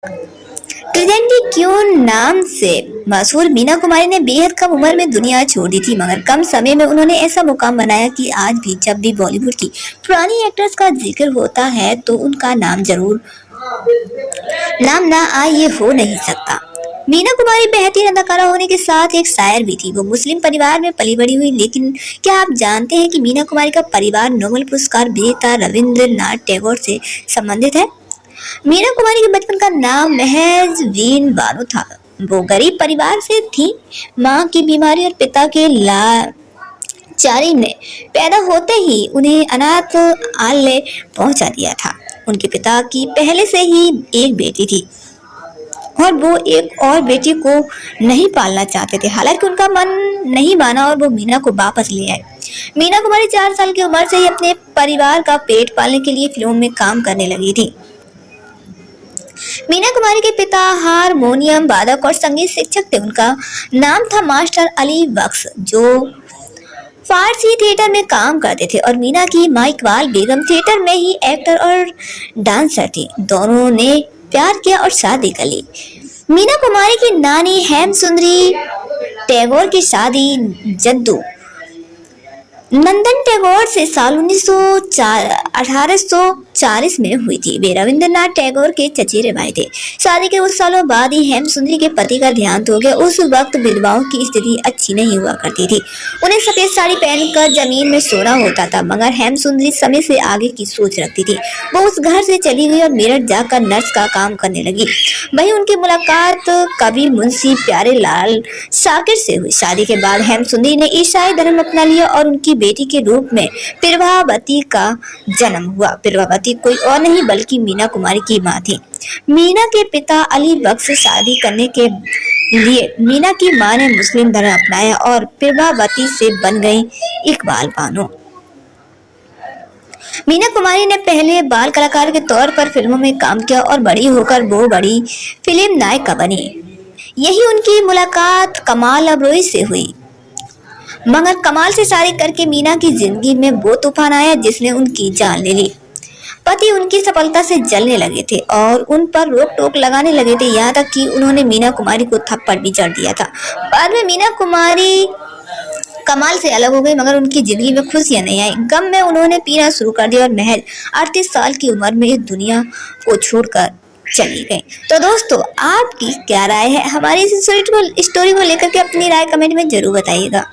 ट्रिडेंटी क्यों नाम से मशहूर मीना कुमारी ने बेहद कम उम्र में दुनिया छोड़ दी थी, मगर कम समय में उन्होंने ऐसा मुकाम बनाया कि आज भी जब भी बॉलीवुड की पुरानी एक्ट्रेस का जिक्र होता है तो उनका नाम ना आए ये हो नहीं सकता। मीना कुमारी बेहतरीन अदाकारा होने के साथ एक शायर भी थी। वो मुस्लिम परिवार में पली बड़ी हुई, लेकिन क्या आप जानते हैं कि मीना कुमारी का परिवार नोबेल पुरस्कार विजेता रविंद्रनाथ टैगोर से संबंधित है। मीना कुमारी के बचपन का नाम महज वीन बानो था। वो गरीब परिवार से थी। माँ की बीमारी और पिता के लाचारी ने पैदा होते ही उन्हें अनाथ आलय पहुंचा दिया था। उनके पिता की पहले से ही एक बेटी थी और वो एक और बेटी को नहीं पालना चाहते थे। हालांकि उनका मन नहीं माना और वो मीना को वापस ले आए। मीना कुमारी 4 साल की उम्र से ही अपने परिवार का पेट पालने के लिए फिल्मों में काम करने लगी थी। मीना कुमारी के पिता हारमोनियम वादक और संगीत शिक्षक थे। उनका नाम था मास्टर अली बख्श, जो फारसी थिएटर में काम करते थे, और मीना की माँ इकबाल बेगम थिएटर में ही एक्टर और डांसर थी। दोनों ने प्यार किया और शादी कर ली। मीना कुमारी की नानी हेमसुंदरी टैगोर की शादी जद्दू नंदन टैगोर से साल 1840 में हुई थी। वे रविंद्रनाथ टैगोर के चचेरे भाई थे। शादी के कुछ सालों बाद ही हेमसुंदरी के पति का देहांत हो गया। उस वक्त विधवाओं की स्थिति अच्छी नहीं हुआ करती थी। उन्हें सफेद साड़ी पहनकर जमीन में सोना होता था, मगर हेमसुंदरी समय से आगे की सोच रखती थी। वो उस घर से चली गई और मेरठ जाकर नर्स का काम करने लगी। वहीं उनकी मुलाकात कवि मुंशी प्यारे लाल शाकिर से हुई। शादी के बाद हेमसुंदरी ने ईसाई धर्म अपना लिया और उनकी बेटी के रूप में प्रभावती का जन्म हुआ। प्रभावती कोई और नहीं बल्कि मीना कुमारी की मां थी। मीना के पिता अली बख्श से शादी करने के लिए मीना की मां ने मुस्लिम धर्म अपनाया और प्रभावती से बन गई इकबाल बानो। मीना कुमारी ने पहले बाल कलाकार के तौर पर फिल्मों में काम किया और बड़ी होकर वो बड़ी फिल्म नायिका बनी। यही उनकी मुलाकात कमाल अबरोई से हुई। मगर कमाल से शादी करके मीना की जिंदगी में वो तूफान आया जिसने उनकी जान ले ली। पति उनकी सफलता से जलने लगे थे और उन पर रोक टोक लगाने लगे थे, यहाँ तक कि उन्होंने मीना कुमारी को थप्पड़ भी जड़ दिया था। बाद में मीना कुमारी कमाल से अलग हो गई, मगर उनकी जिंदगी में खुशियां नहीं आई। गम में उन्होंने पीना शुरू कर दिया और महज 38 साल की उम्र में इस दुनिया को छोड़कर चली गई। तो दोस्तों, आपकी क्या राय है हमारी इस स्टोरी को लेकर के? अपनी राय कमेंट में जरूर बताइएगा।